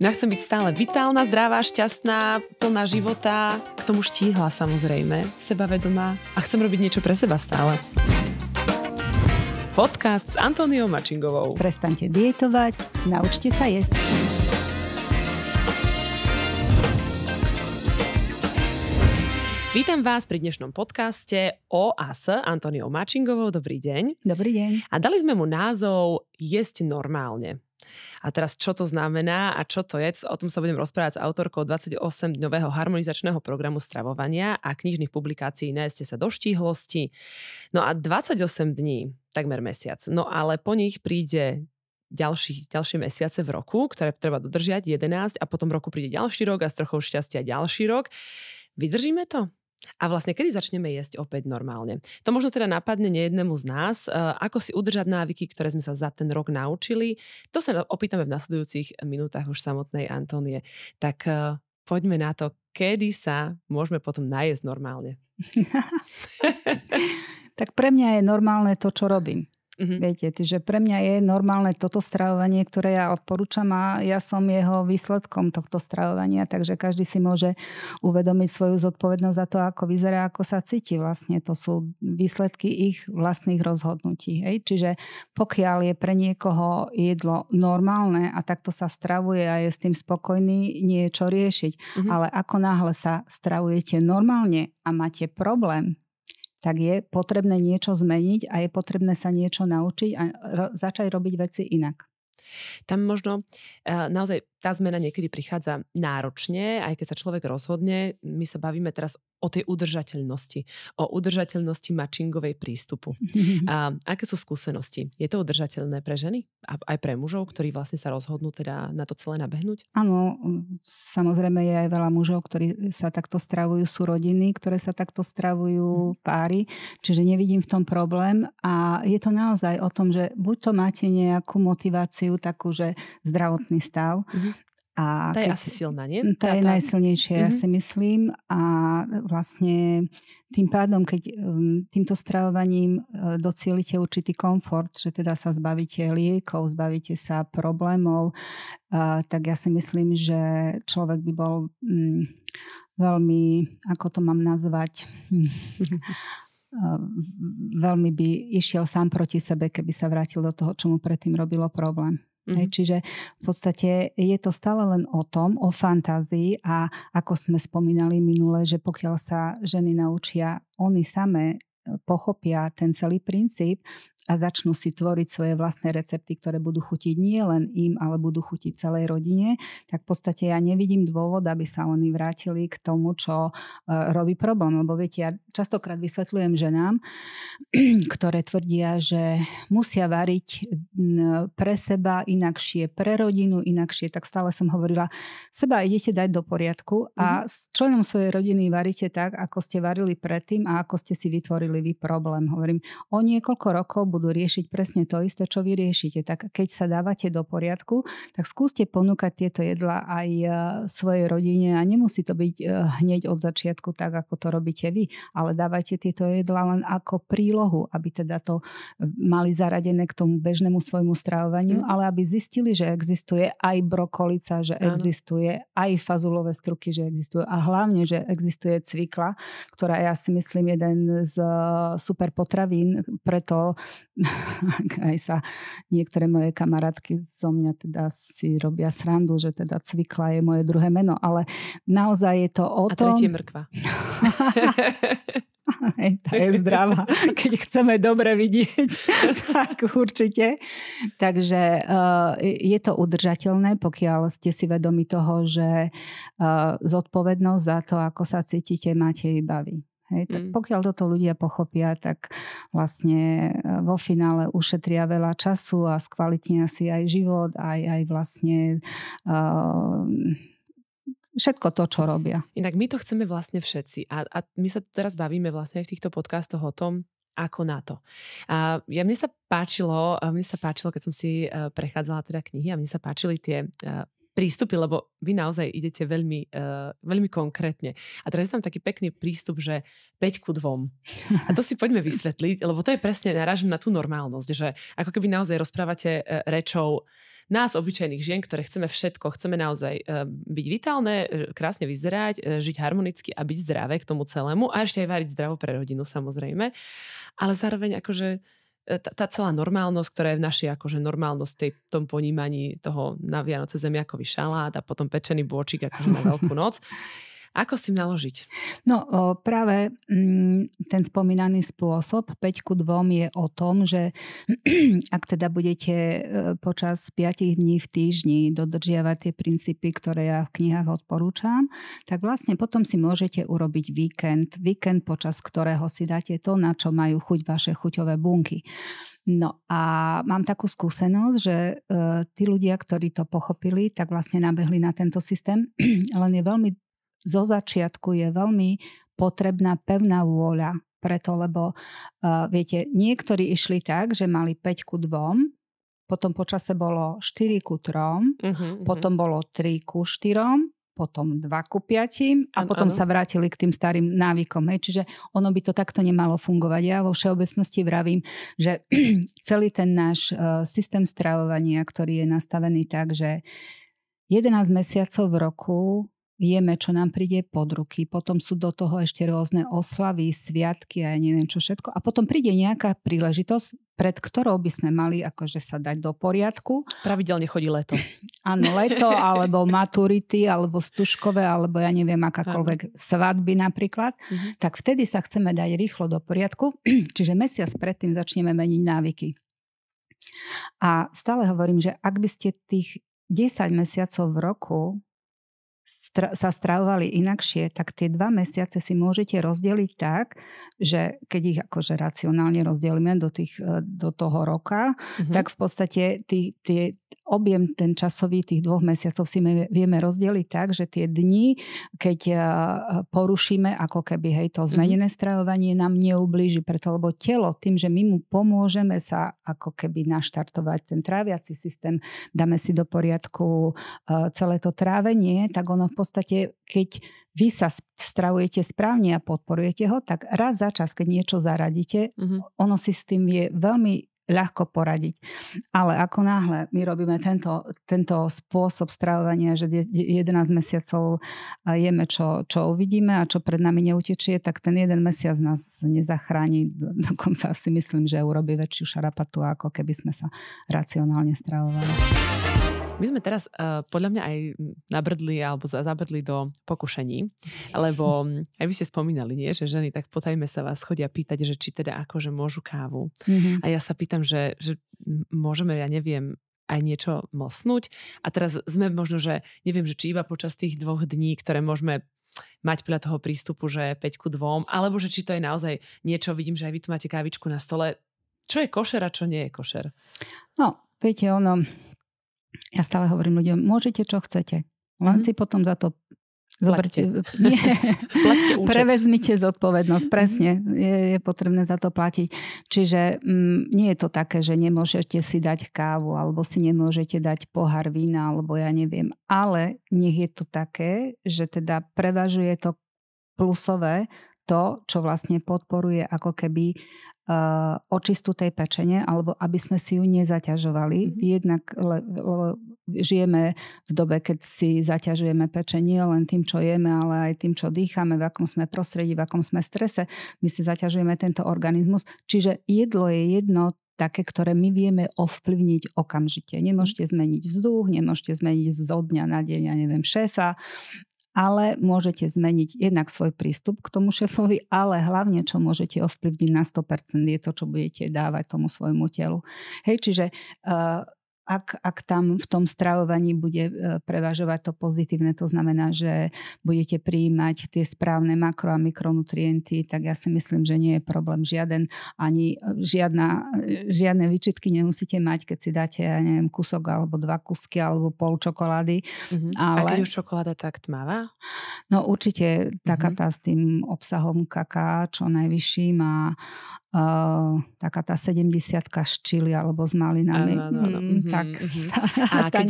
No ja chcem byť stále vitálna, zdravá, šťastná, plná života, k tomu štíhla samozrejme, sebavedomá a chcem robiť niečo pre seba stále. Podcast s Antóniou Mačingovou. Prestaňte dietovať, naučte sa jesť. Vítam vás pri dnešnom podcaste o a s Antóniou Mačingovou. Dobrý deň. Dobrý deň. A dali sme mu názov Jesť normálne. A teraz čo to znamená a čo to je? O tom sa budem rozprávať s autorkou 28-dňového harmonizačného programu stravovania a knižných publikácií Najeste sa do štíhlosti. No a 28 dní, takmer mesiac. No ale po nich príde ďalšie mesiace v roku, ktoré treba dodržiať, 11, a potom roku príde ďalší rok a s trochou šťastia ďalší rok. Vydržíme to? A vlastne, kedy začneme jesť opäť normálne? To možno teda napadne nejednému z nás, ako si udržať návyky, ktoré sme sa za ten rok naučili. To sa opýtame v nasledujúcich minútach už samotnej Antónie. Tak poďme na to, kedy sa môžeme potom najesť normálne. Tak pre mňa je normálne to, čo robím. Viete, že pre mňa je normálne toto stravovanie, ktoré ja odporúčam a ja som jeho výsledkom tohto stravovania, takže každý si môže uvedomiť svoju zodpovednosť za to, ako vyzerá, ako sa cíti. Vlastne to sú výsledky ich vlastných rozhodnutí. Hej? Čiže pokiaľ je pre niekoho jedlo normálne a takto sa stravuje a je s tým spokojný, nie je čo riešiť. Ale ako náhle sa stravujete normálne a máte problém, tak je potrebné niečo zmeniť a je potrebné sa niečo naučiť a začať robiť veci inak. Tam možno naozaj tá zmena niekedy prichádza náročne, aj keď sa človek rozhodne. My sa bavíme teraz o tej udržateľnosti, o udržateľnosti Mačingovej prístupu. A aké sú skúsenosti? Je to udržateľné pre ženy? A aj pre mužov, ktorí vlastne sa rozhodnú teda na to celé nabehnúť? Áno, samozrejme je aj veľa mužov, ktorí sa takto stravujú, sú rodiny, ktoré sa takto stravujú, páry, čiže nevidím v tom problém a je to naozaj o tom, že buď to máte nejakú motiváciu takú, že zdravotný stav, a tá je asi silná, nie? Tá je najsilnejšia, ja si myslím. A vlastne tým pádom, keď týmto stravovaním docielite určitý komfort, že teda sa zbavíte liekov, zbavíte sa problémov, tak ja si myslím, že človek by bol veľmi, ako to mám nazvať, veľmi by išiel sám proti sebe, keby sa vrátil do toho, čo mu predtým robilo problém. Čiže v podstate je to stále len o tom, o fantázii a ako sme spomínali minule, že pokiaľ sa ženy naučia, oni samé pochopia ten celý princíp a začnú si tvoriť svoje vlastné recepty, ktoré budú chutiť nie len im, ale budú chutiť celej rodine, tak v podstate ja nevidím dôvod, aby sa oni vrátili k tomu, čo robí problém. Lebo viete, ja častokrát vysvetľujem ženám, ktoré tvrdia, že musia variť pre seba inakšie, pre rodinu inakšie, tak stále som hovorila, seba idete dať do poriadku a s členom svojej rodiny varíte tak, ako ste varili predtým a ako ste si vytvorili vy problém. Hovorím, o niekoľko rokov budú riešiť presne to isté, čo vy riešite. Tak keď sa dávate do poriadku, tak skúste ponúkať tieto jedlá aj svojej rodine a nemusí to byť hneď od začiatku tak, ako to robíte vy, ale dávajte tieto jedlá len ako prílohu, aby teda to mali zaradené k tomu bežnému svojmu stravovaniu, ale aby zistili, že existuje aj brokolica, že existuje aj fazulové struky, že existujú a hlavne, že existuje cvikla, ktorá je, ja si myslím, jeden z super potravín, preto aj sa niektoré moje kamarátky zo mňa teda si robia srandu, že teda cvikla je moje druhé meno, ale naozaj je to o tom... A tretie mrkva. Tá je zdravá. Keď chceme dobre vidieť, tak určite. Takže je to udržateľné, pokiaľ ste si vedomi toho, že zodpovednosť za to, ako sa cítite, máte iba vy. Hej, tak pokiaľ toto ľudia pochopia, tak vlastne vo finále ušetria veľa času a skvalitnia si aj život, aj vlastne všetko to, čo robia. Inak my to chceme vlastne všetci. A my sa teraz bavíme vlastne v týchto podcastoch o tom, ako na to. A mne sa páčilo, keď som si prechádzala teda knihy a mne sa páčili tie prístupy, lebo vy naozaj idete veľmi, veľmi konkrétne. A teraz je tam taký pekný prístup, že 5:2. A to si poďme vysvetliť, lebo to je presne, narážam na tú normálnosť, že ako keby naozaj rozprávate rečou nás, obyčajných žien, ktoré chceme všetko, chceme naozaj byť vitálne, krásne vyzerať, žiť harmonicky a byť zdravé k tomu celému a ešte aj variť zdravo pre rodinu, samozrejme. Ale zároveň akože tá celá normálnosť, ktorá je v našej akože normálnosť v tom ponímaní toho na Vianoce zemiakový šalát a potom pečený bôčik akože na Veľkú noc. Ako s tým naložiť? No práve ten spomínaný spôsob 5:2 je o tom, že ak teda budete počas 5 dní v týždni dodržiavať tie princípy, ktoré ja v knihách odporúčam, tak vlastne potom si môžete urobiť víkend, počas ktorého si dáte to, na čo majú chuť vaše chuťové bunky. No a mám takú skúsenosť, že tí ľudia, ktorí to pochopili, tak vlastne nabehli na tento systém, len je veľmi zo začiatku je veľmi potrebná pevná vôľa. Preto, lebo viete, niektorí išli tak, že mali 5:2, potom počase bolo 4:3, potom bolo 3:4, potom 2:5 a potom sa vrátili k tým starým návykom. Čiže ono by to takto nemalo fungovať. Ja vo všeobecnosti vravím, že celý ten náš systém stravovania, ktorý je nastavený tak, že 11 mesiacov v roku jeme, čo nám príde pod ruky, potom sú do toho ešte rôzne oslavy, sviatky a ja neviem čo všetko. A potom príde nejaká príležitosť, pred ktorou by sme mali akože sa dať do poriadku. Pravidelne chodí leto. Áno, leto, alebo maturity, alebo stužkové, alebo ja neviem, akákoľvek svadby napríklad. Tak vtedy sa chceme dať rýchlo do poriadku. Čiže mesiac predtým začneme meniť návyky. A stále hovorím, že ak by ste tých 10 mesiacov v roku sa stravovali inakšie, tak tie 2 mesiace si môžete rozdeliť tak, že keď ich akože racionálne rozdelíme do toho roka, tak v podstate objem ten časový tých 2 mesiacov si vieme rozdeliť tak, že tie dni, keď porušíme ako keby to zmenené stravovanie, nám neublíži, preto lebo telo tým, že my mu pomôžeme sa ako keby naštartovať ten tráviaci systém, dáme si do poriadku celé to trávenie, tak ono v podstate, keď vy sa stravujete správne a podporujete ho, tak raz za čas, keď niečo zaradíte, ono si s tým vie veľmi ľahko poradiť. Ale ako náhle my robíme tento spôsob stravovania, že 11 mesiacov jeme, čo uvidíme a čo pred nami neutečie, tak ten 1 mesiac nás nezachráni. Dokonca si myslím, že urobí väčšiu šarapatu, ako keby sme sa racionálne stravovali. My sme teraz podľa mňa aj nabrdli alebo zabrdli do pokušení, lebo aj vy ste spomínali, nie? Že ženy tak potajme sa vás chodia pýtať, že či teda akože môžu kávu. A ja sa pýtam, že môžeme, ja neviem, aj niečo mlsnúť. A teraz sme možno, že neviem, že či iba počas tých 2 dní, ktoré môžeme mať podľa toho prístupu, že 5:2, alebo že či to je naozaj niečo, vidím, že aj vy tu máte kávičku na stole. Čo je košer a čo nie je košer? No, viete, ja stále hovorím ľuďom, môžete čo chcete, len si potom za to zoberte. Prevezmite zodpovednosť, presne, je potrebné za to platiť. Čiže nie je to také, že nemôžete si dať kávu, alebo si nemôžete dať pohár vína, alebo ja neviem, ale nech je to také, že teda prevažuje to plusové, to, čo vlastne podporuje ako keby očistu tej pečene, alebo aby sme si ju nezaťažovali. Jednak žijeme v dobe, keď si zaťažujeme pečenie len tým, čo jeme, ale aj tým, čo dýchame, v akom sme prostredí, v akom sme strese. My si zaťažujeme tento organizmus. Čiže jedlo je jedno také, ktoré my vieme ovplyvniť okamžite. Nemôžete zmeniť vzduch, nemôžete zmeniť zo dňa na deň, ja neviem, šéfa, ale môžete zmeniť jednak svoj prístup k tomu šéfovi, ale hlavne, čo môžete ovplyvniť na 100%, je to, čo budete dávať tomu svojmu telu. Čiže ak tam v tom stravovaní bude prevažovať to pozitívne, to znamená, že budete prijímať tie správne makro- a mikronutrienty, tak ja si myslím, že nie je problém žiadne výčitky nemusíte mať, keď si dáte, ja neviem, kúsok alebo 2 kusky alebo pol čokolády. Ale... A keď už čokoláda tak tmavá? No určite taká tá s tým obsahom kaká čo najvyšším taká tá 70-ka z čili alebo s malinami. Áno. Tak a keď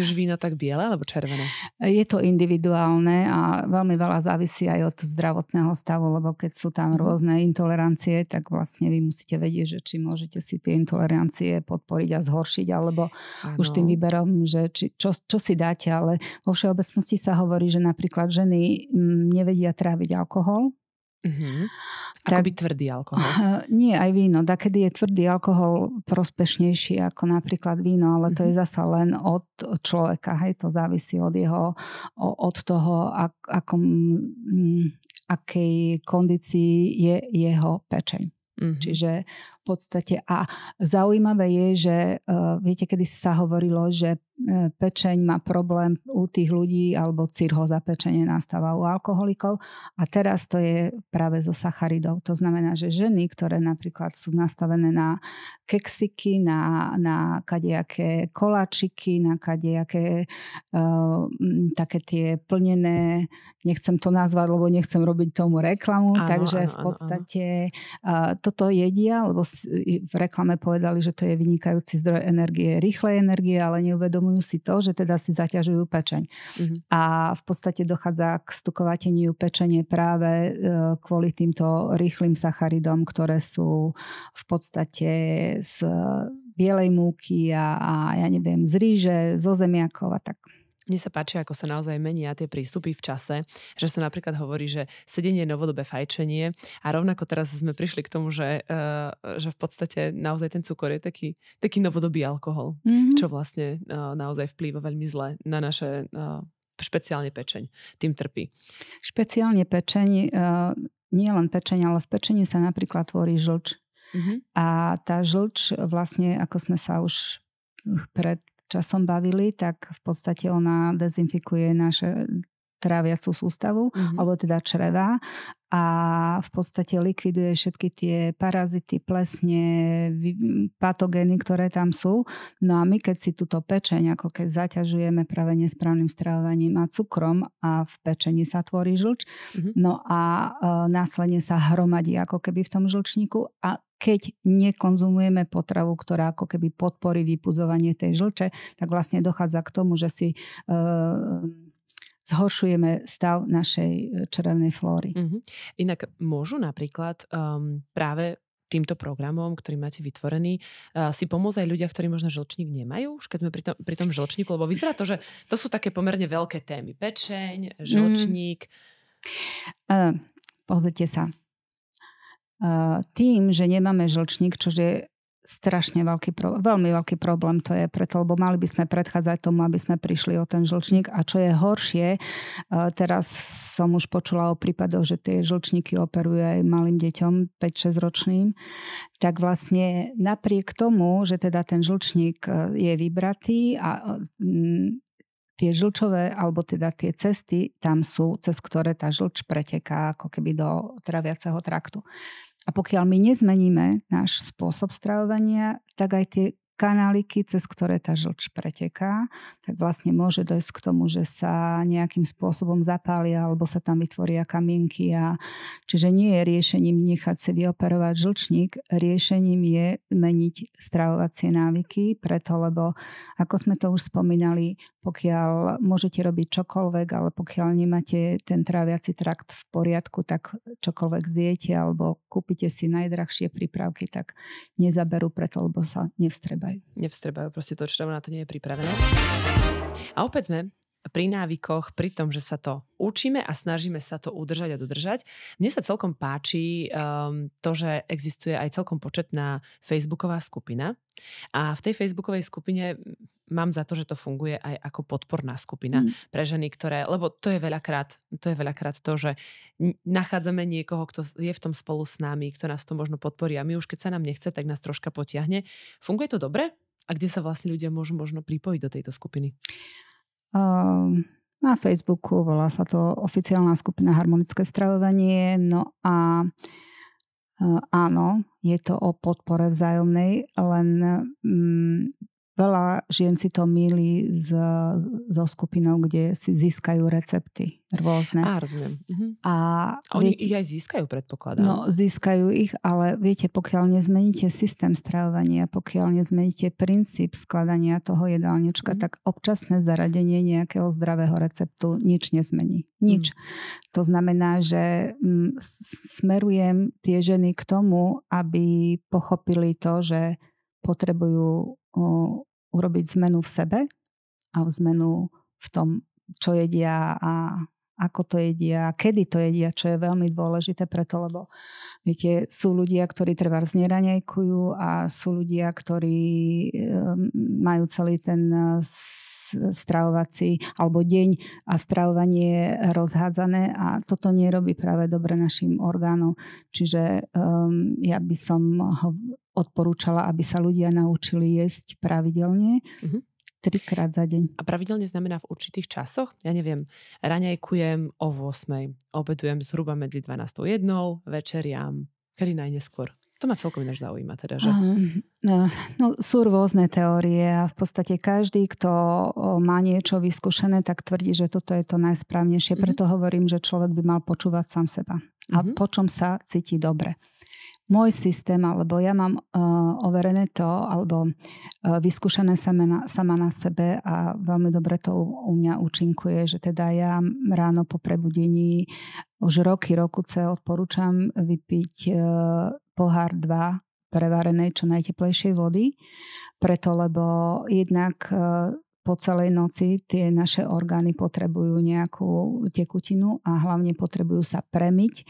už víno, tak biele alebo červené? Je to individuálne a veľmi veľa závisí aj od zdravotného stavu, lebo keď sú tam rôzne intolerancie, tak vlastne vy musíte vedieť, že či môžete si tie intolerancie podporiť a zhoršiť, alebo už tým výberom, že čo si dáte, ale vo všeobecnosti sa hovorí, že napríklad ženy nevedia tráviť alkohol. Ako by tvrdý alkohol? Nie, aj víno. Dakedy je tvrdý alkohol prospešnejší ako napríklad víno, ale to je zasa len od človeka. Hej, to závisí od toho, akej kondícii je jeho pečeň. Čiže v podstate a zaujímavé je, že viete, kedy sa hovorilo, že pečeň má problém u tých ľudí alebo cirhóza pečene nastáva u alkoholikov a teraz to je práve zo sacharidov. To znamená, že ženy, ktoré napríklad sú nastavené na keksiky, na kadejaké koláčiky, na kadejaké také tie plnené, nechcem to nazvať, lebo nechcem robiť tomu reklamu, takže v podstate toto jedia, lebo v reklame povedali, že to je vynikajúci zdroj energie, rýchlej energie, ale neuvedomujú si to, že teda si zaťažujú pečeň. A v podstate dochádza k stukovateniu pečenie práve kvôli týmto rýchlym sacharidom, ktoré sú v podstate z bielej múky a ja neviem, z ríže, zo zemiakov a tak. Mne sa páči, ako sa naozaj menia tie prístupy v čase, že sa napríklad hovorí, že sedenie je novodobé fajčenie a rovnako teraz sme prišli k tomu, že v podstate naozaj ten cukor je taký novodobý alkohol, čo vlastne naozaj vplýva veľmi zle na naše špeciálne pečeň. Tým trpí. Špeciálne pečeň, nie len pečeň, ale v pečení sa napríklad tvorí žlč. A tá žlč vlastne, ako sme sa už pred časom bavili, tak v podstate ona dezinfikuje naše tráviacu sústavu, alebo teda čreva a v podstate likviduje všetky tie parazity, plesne, patogény, ktoré tam sú. No a my keď si túto pečeň, ako keď zaťažujeme práve nesprávnym stravovaním a cukrom a v pečení sa tvorí žlč, no a následne sa hromadí ako keby v tom žlčníku a keď nekonzumujeme potravu, ktorá ako keby podporí vypudzovanie tej žlče, tak vlastne dochádza k tomu, že si zhoršujeme stav našej črevnej flóry. Inak môžu napríklad práve týmto programom, ktorý máte vytvorený, si pomôcť aj ľudia, ktorí možno žlčník nemajú? Už keď sme pri tom žlčníku, lebo vyzerá to, že to sú také pomerne veľké témy. Pečeň, žlčník. Pozrite sa. Tým, že nemáme žlčník, čo je strašne veľmi veľký problém to je preto, lebo mali by sme predchádzať tomu, aby sme prišli o ten žlčník a čo je horšie, teraz som už počula o prípadoch, že tie žlčníky operujú aj malým deťom, 5-6 ročným, tak vlastne napriek tomu, že teda ten žlčník je vybratý a tie žlčové, alebo teda tie cesty tam sú, cez ktoré tá žlč preteká ako keby do traviaceho traktu. A pokiaľ my nezmeníme náš spôsob stravovania, tak aj tie kanáliky, cez ktoré tá žlč preteká, tak vlastne môže dojsť k tomu, že sa nejakým spôsobom zapália alebo sa tam vytvoria kamienky. Čiže nie je riešením nechať si vyoperovať žlčník, riešením je meniť stravovacie návyky, preto lebo, ako sme to už spomínali, pokiaľ môžete robiť čokoľvek, ale pokiaľ nemáte ten tráviaci trakt v poriadku, tak čokoľvek zjete alebo kúpite si najdrahšie prípravky, tak nezaberú preto, lebo sa nevstrebajú. Nevstrebajú, proste to črevo na to nie je pripravené. A opäť sme pri návykoch, pri tom, že sa to učíme a snažíme sa to udržať a dodržať. Mne sa celkom páči to, že existuje aj celkom početná facebooková skupina a v tej facebookovej skupine mám za to, že to funguje aj ako podporná skupina pre ženy, lebo to je veľakrát to, že nachádzame niekoho, kto je v tom spolu s nami, kto nás to možno podporí a my už keď sa nám nechce, tak nás troška potiahne. Funguje to dobre? A kde sa vlastne ľudia môžu možno pripojiť do tejto skupiny? Na Facebooku volá sa to oficiálna skupina Harmonické stravovanie. No a áno, je to o podpore vzájomnej, len veľa žien si to mýli so skupinou, kde si získajú recepty rôzne. Rozumiem. A oni ich aj získajú, predpokladám. No, získajú ich, ale viete, pokiaľ nezmeníte systém stravovania, pokiaľ nezmeníte princíp skladania toho jedálnička, tak občasné zaradenie nejakého zdravého receptu nič nezmení. Nič. To znamená, že smerujem tie ženy k tomu, aby pochopili to, že potrebujú urobiť zmenu v sebe a zmenu v tom, čo jedia a ako to jedia, kedy to jedia, čo je veľmi dôležité preto, lebo viete, sú ľudia, ktorí trebárs neraňajkujú a sú ľudia, ktorí majú celý ten stravovací alebo deň a stravovanie rozhádzané a toto nerobí práve dobre našim orgánom. Čiže ja by som odporúčala, aby sa ľudia naučili jesť pravidelne. 3-krát za deň. A pravidelne znamená v určitých časoch? Ja neviem, raňajkujem o 8, obedujem zhruba medzi 12:01, večeriam, kedy najneskôr? To ma celkom ináč zaujíma teda, že? No, sú rôzne teórie a v podstate každý, kto má niečo vyskúšané, tak tvrdí, že toto je to najsprávnejšie. Preto hovorím, že človek by mal počúvať sám seba. A po čom sa cíti dobre. Môj systém, alebo ja mám overené to, alebo vyskúšané sama na sebe a veľmi dobre to u mňa účinkuje, že teda ja ráno po prebudení už roky odporúčam vypiť pohár 2 prevarenej čo najteplejšej vody, preto lebo jednak po celej noci tie naše orgány potrebujú nejakú tekutinu a hlavne potrebujú sa premiť.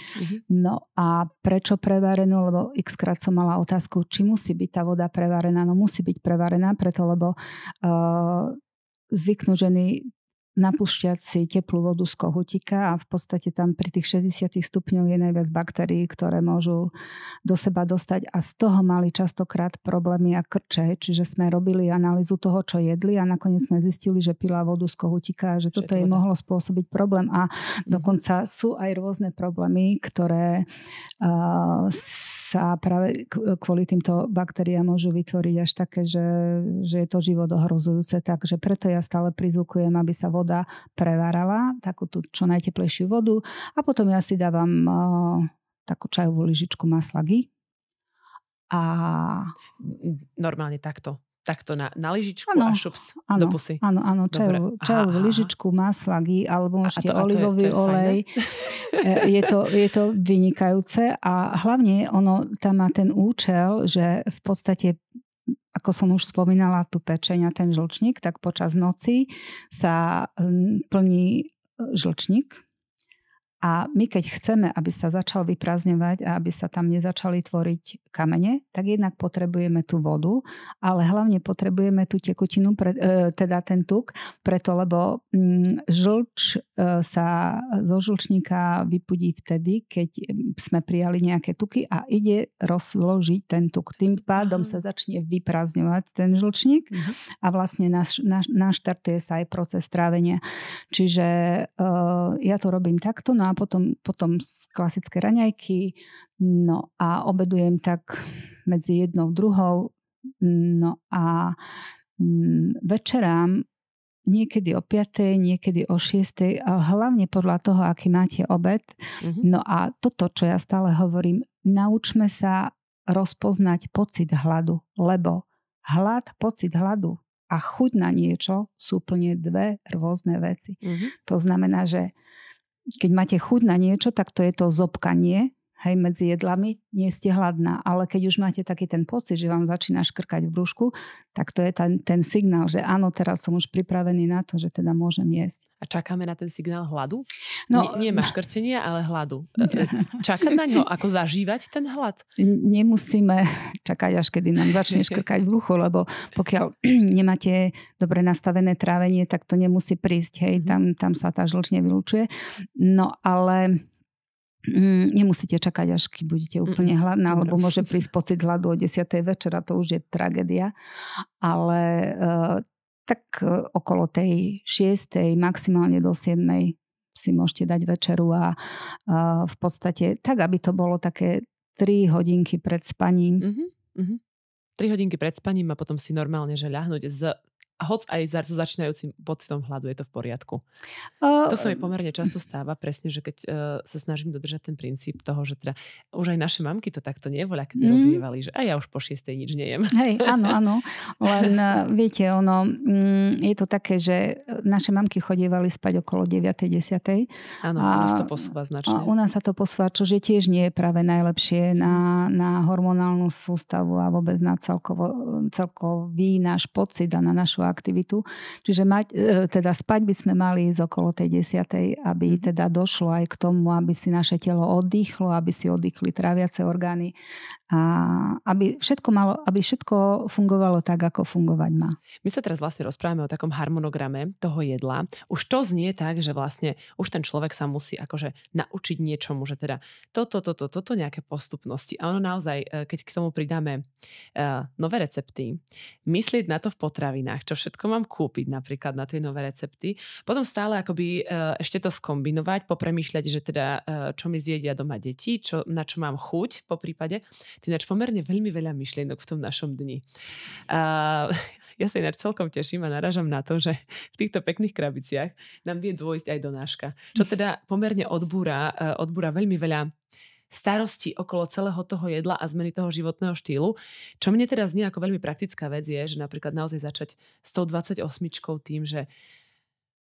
No a prečo prevarenú? Lebo x-krát som mala otázku, či musí byť tá voda prevarená. No musí byť prevarená, preto lebo zvyknú ženy napúšťať si teplú vodu z kohutíka a v podstate tam pri tých 60 stupňoch je najviac baktérií, ktoré môžu do seba dostať a z toho mali častokrát problémy a krče. Čiže sme robili analýzu toho, čo jedli a nakoniec sme zistili, že pila vodu z kohutíka a že toto jej mohlo spôsobiť problém a dokonca sú aj rôzne problémy, ktoré sa práve kvôli týmto baktériám môžu vytvoriť až také, že je to život ohrozujúce. Takže preto ja stále prizvukujem, aby sa voda prevárala, takú tú čo najteplejšiu vodu a potom ja si dávam takú čajovú lyžičku masla ghee. A normálne takto na lyžičku a šups do pusy. Áno, čajovú lyžičku, masla ghee, alebo môžete olivový olej. Je to vynikajúce a hlavne ono tam má ten účel, že v podstate, ako som už spomínala, tú pečeň a ten žlčník, tak počas noci sa plní žlčník. A my keď chceme, aby sa začal vyprázdňovať a aby sa tam nezačali tvoriť kamene, tak jednak potrebujeme tú vodu, ale hlavne potrebujeme tú tekutinu, teda ten tuk, preto lebo žlč sa zo žlčníka vypudí vtedy, keď sme prijali nejaké tuky a ide rozložiť ten tuk. Tým pádom sa začne vyprázdňovať ten žlčník a vlastne naštartuje sa aj proces trávenia. Čiže ja to robím takto, no a potom klasické raňajky, no a obedujem tak medzi 1 a 2, no a večerám niekedy o 5, niekedy o 6, ale hlavne podľa toho, aký máte obed. No a toto, čo ja stále hovorím, naučme sa rozpoznať pocit hladu, lebo pocit hladu a chuť na niečo sú úplne 2 rôzne veci. To znamená, že keď máte chuť na niečo, tak to je to zobkanie, hej, medzi jedlami, nie ste hladná. Ale keď už máte taký ten pocit, že vám začína škrkať v brúšku, tak to je ten signál, že áno, teraz som už pripravený na to, že teda môžem jesť. A čakáme na ten signál hladu? No, nie škrtenia, ale hladu. Čakať na ňo, ako zažívať ten hlad? Nemusíme čakať, až kedy nám začne škrkať v bruchu, lebo pokiaľ nemáte dobre nastavené trávenie, tak to nemusí prísť. Hej, tam sa tá žlč nevylučuje. No ale nemusíte čakať, až keď budete úplne hladná, lebo môže prísť pocit hladu o 10. večera, to už je tragédia. Ale tak okolo tej 6. maximálne do 7. si môžete dať večeru a v podstate tak, aby to bolo také 3 hodinky pred spaním. 3 hodinky pred spaním a potom si normálne, že ľahnúť hoc aj so začínajúcim pocitom hladu je to v poriadku. To sa mi pomerne často stáva, presne, že keď sa snažím dodržať ten princíp toho, že teda už aj naše mamky to takto nevoľa, keď robievali, že ja už po 6:00 nič nejem. Hej, áno. Len viete, je to také, že naše mamky chodievali spať okolo 9:00, 10:00. Áno, u nás to posúva značne. U nás sa to posúva, čože tiež nie je práve najlepšie na hormonálnu sústavu a vôbec na celkový náš pocit a na našu aktivitu. Čiže spať by sme mali ísť okolo tej 10:00, aby teda došlo aj k tomu, aby si naše telo oddychlo, aby si oddychli tráviace orgány a aby všetko fungovalo tak, ako fungovať má. My sa teraz vlastne rozprávame o takom harmonograme toho jedla. Už to znie tak, že vlastne už ten človek sa musí akože naučiť niečomu, že teda toto nejaké postupnosti. A ono naozaj, keď k tomu pridáme nové recepty, myslieť na to v potravinách, čo všetko mám kúpiť napríklad na tie nové recepty. Potom stále akoby ešte to skombinovať, popremýšľať, že teda čo mi zjedia doma deti, na čo mám chuť po prípade. Ináč pomerne veľmi veľa myšlienok v tom našom dni. Ja sa ináč celkom teším a narážam na to, že v týchto pekných krabiciach nám vie dôjsť aj donáška. Čo teda pomerne odbúra veľmi veľa starosti okolo celého toho jedla a zmeny toho životného štýlu. Čo mne teda znie ako veľmi praktická vec je, že napríklad naozaj začať s tou 28 tým, že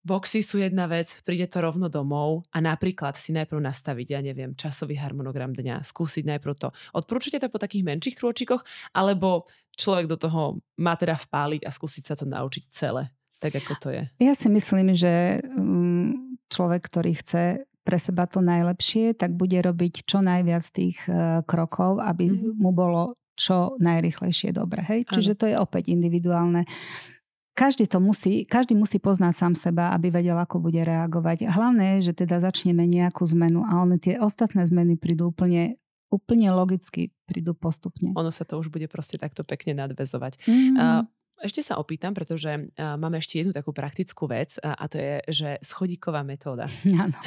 boxy sú jedna vec, príde to rovno domov a napríklad si najprv nastaviť, ja neviem, časový harmonogram dňa, skúsiť najprv to. Odporúčate to po takých menších krôčikoch, alebo človek do toho má teda vpáliť a skúsiť sa to naučiť celé, tak ako to je? Ja si myslím, že človek, ktorý chce pre seba to najlepšie, tak bude robiť čo najviac tých krokov, aby mu bolo čo najrýchlejšie dobre. Hej? Čiže to je opäť individuálne. Každý musí poznať sám seba, aby vedel, ako bude reagovať. Hlavné je, že teda začneme nejakú zmenu a tie ostatné zmeny prídu úplne logicky, prídu postupne. Ono sa to už bude proste takto pekne nadväzovať. Ešte sa opýtam, pretože máme ešte jednu takú praktickú vec a to je, že schodíková metóda. Áno.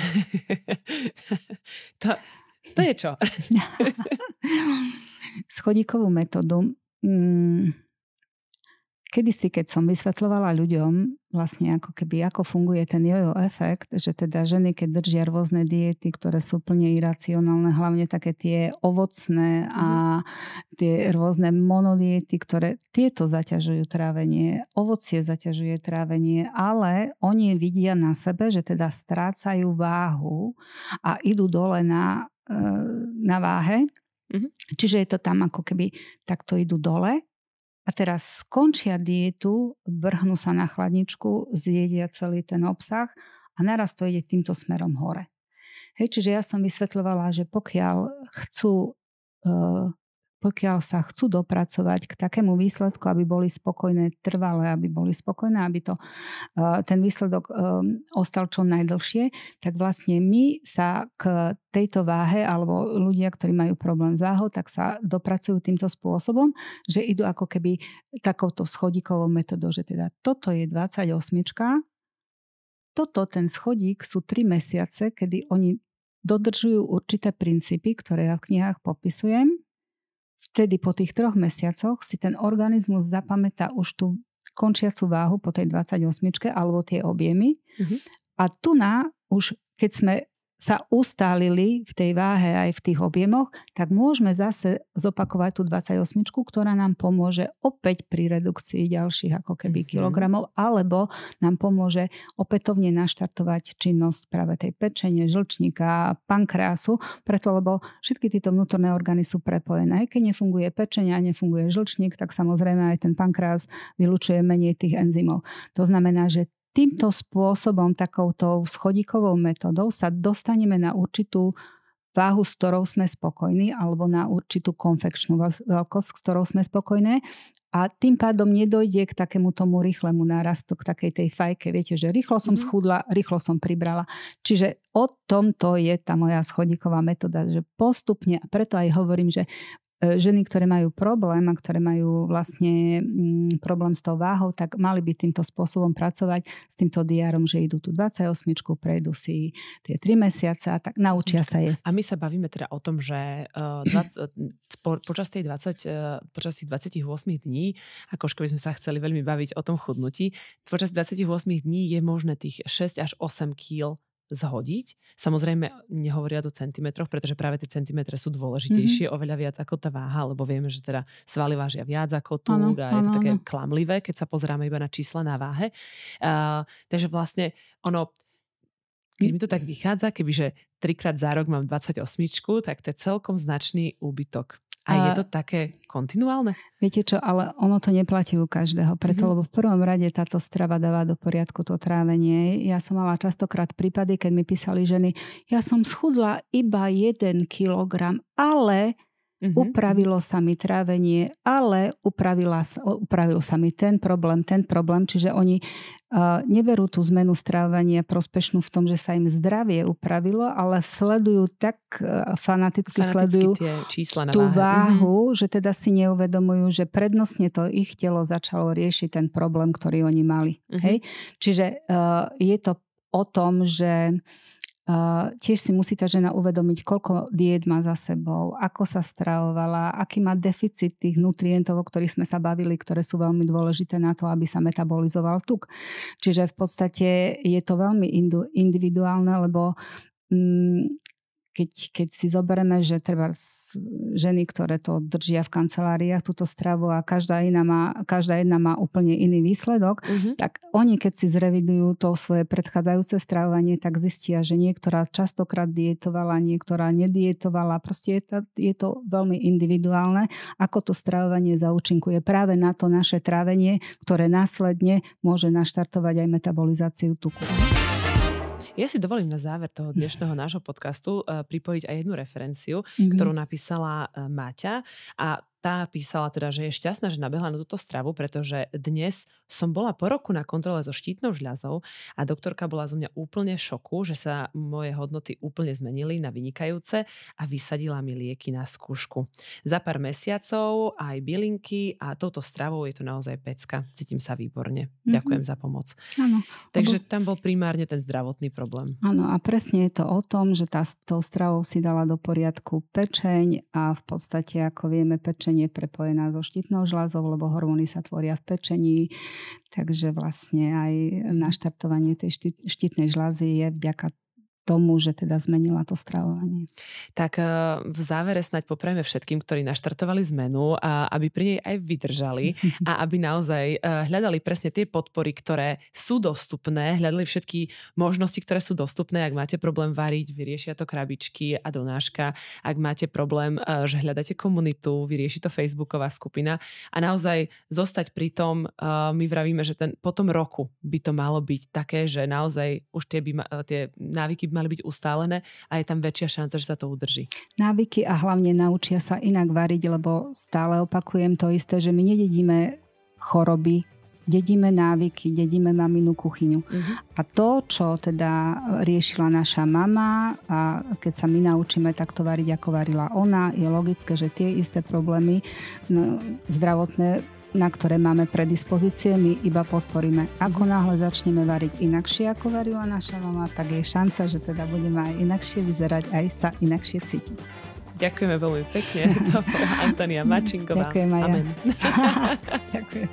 to je čo? Schodíkovú metódu. Kedysi, keď som vysvetľovala ľuďom vlastne ako funguje ten jojo efekt, že teda ženy, keď držia rôzne diety, ktoré sú plne iracionálne, hlavne také tie ovocné a tie rôzne monodiety, ktoré tieto zaťažujú trávenie, ovocie zaťažuje trávenie, ale oni vidia na sebe, že teda strácajú váhu a idú dole na váhe. Čiže je to tam ako keby takto idú dole. A teraz skončia dietu, vrhnú sa na chladničku, zjedia celý ten obsah a naraz to ide týmto smerom hore. Hej, čiže ja som vysvetľovala, že pokiaľ sa chcú dopracovať k takému výsledku, aby boli spokojné trvale, aby boli spokojné, aby ten výsledok ostal čo najdlhšie, tak vlastne my sa k tejto váhe, alebo ľudia, ktorí majú problém s váhou, tak sa dopracujú týmto spôsobom, že idú ako keby takouto schodíkovou metodou, že teda toto je 28, ten schodík sú 3 mesiace, kedy oni dodržujú určité princípy, ktoré ja v knihách popisujem. Vtedy po tých 3 mesiacoch si ten organizmus zapamätá už tú končiacu váhu po tej 28 alebo tie objemy. A tu už keď sme sa ustálili v tej váhe aj v tých objemoch, tak môžeme zase zopakovať tú 28, ktorá nám pomôže opäť pri redukcii ďalších ako keby kilogramov, alebo nám pomôže opätovne naštartovať činnosť práve tej pečene, žlčníka, pankreasu, preto lebo všetky tieto vnútorné orgány sú prepojené. Keď nefunguje pečeň a nefunguje žlčník, tak samozrejme aj ten pankreas vylučuje menej tých enzymov. To znamená, že týmto spôsobom, takouto schodíkovou metodou sa dostaneme na určitú váhu, s ktorou sme spokojní, alebo na určitú konfekčnú veľkosť, s ktorou sme spokojné. A tým pádom nedojde k takému tomu rýchlemu nárastu, k takej tej fajke. Viete, že rýchlo som schudla, rýchlo som pribrala. Čiže o tomto je tá moja schodíková metóda, že postupne, a preto aj hovorím, že ženy, ktoré majú problém a ktoré majú vlastne problém s tou váhou, tak mali by týmto spôsobom pracovať s týmto diárom, že idú tú 28, prejdú si tie 3 mesiace a tak naučia sa jesť. A my sa bavíme teda o tom, že počas tých 28 dní, ako už keby sme sa chceli veľmi baviť o tom chudnutí, počas 28 dní je možné tých 6 až 8 kg zhodiť. Samozrejme, nehovoriac o centimetroch, pretože práve tie centimetre sú dôležitejšie, oveľa viac ako tá váha, lebo vieme, že teda svaly vážia viac ako tuk a je to také klamlivé, keď sa pozeráme iba na čísla na váhe. Takže vlastne keď mi to tak vychádza, kebyže 3-krát za rok mám 28, tak to je celkom značný úbytok. A je to také kontinuálne? Viete čo, ale ono to neplatí u každého. Preto, lebo v prvom rade táto strava dáva do poriadku to trávenie. Ja som mala častokrát prípady, keď mi písali ženy, ja som schudla iba 1 kilogram, ale upravilo sa mi trávenie, ale upravil sa mi ten problém. Čiže oni neberú tú zmenu strávania prospešnú v tom, že sa im zdravie upravilo, ale sledujú tak fanaticky sledujú tú váhu, že teda si neuvedomujú, že prednostne to ich telo začalo riešiť ten problém, ktorý oni mali. Hej? Čiže je to o tom, že tiež si musí tá žena uvedomiť, koľko diét má za sebou, ako sa stravovala, aký má deficit tých nutrientov, o ktorých sme sa bavili, ktoré sú veľmi dôležité na to, aby sa metabolizoval tuk. Čiže v podstate je to veľmi individuálne, lebo keď si zoberieme, že treba ženy, ktoré to držia v kanceláriách, túto stravu a každá jedna má úplne iný výsledok, tak oni, keď si zrevidujú to svoje predchádzajúce stravovanie, tak zistia, že niektorá častokrát dietovala, niektorá nedietovala. Proste je to veľmi individuálne, ako to stravovanie zaúčinkuje práve na to naše trávenie, ktoré následne môže naštartovať aj metabolizáciu tuku. Ja si dovolím na záver toho dnešného nášho podcastu pripojiť aj jednu referenciu, ktorú napísala Máťa a tá písala teda, že je šťastná, že nabehla na túto stravu, pretože dnes som bola po roku na kontrole so štítnou žľazou a doktorka bola zo mňa úplne v šoku, že sa moje hodnoty úplne zmenili na vynikajúce a vysadila mi lieky na skúšku. Za pár mesiacov aj bylinky a touto stravou je to naozaj pecka. Cítim sa výborne. Ďakujem za pomoc. Áno. Takže tam bol primárne ten zdravotný problém. Áno, a presne je to o tom, že tou stravou si dala do poriadku pečeň a v podstate, ako vieme, pečeň je prepojená so štítnou žľazou, lebo hormóny sa tvoria v pečení, takže vlastne aj naštartovanie tej štítnej žľazy je vďaka tomu, že teda zmenila to stravovanie. Tak v závere snáď poprajme všetkým, ktorí naštartovali zmenu, aby pri nej aj vydržali a aby naozaj hľadali presne tie podpory, ktoré sú dostupné, hľadali všetky možnosti, ktoré sú dostupné. Ak máte problém variť, vyriešia to krabičky a donáška. Ak máte problém, že hľadáte komunitu, vyrieši to facebooková skupina a naozaj zostať pri tom, my vravíme, že po tom roku by to malo byť také, že naozaj už tie návyky mali byť ustálené a je tam väčšia šanca, že sa to udrží. Návyky a hlavne naučia sa inak variť, lebo stále opakujem to isté, že my nededíme choroby, dedíme návyky, dedíme maminu kuchyňu. A to, čo teda riešila naša mama a keď sa my naučíme takto variť, ako varila ona, je logické, že tie isté problémy zdravotné, na ktoré máme predispozície, my iba podporíme. Ako náhle začneme variť inakšie, ako varila naša mama, tak je šanca, že teda budeme aj inakšie vyzerať, aj sa inakšie cítiť. Ďakujeme veľmi pekne. To bola Antónia Mačinková. Ďakujem aj ja. Amen. Ďakujem.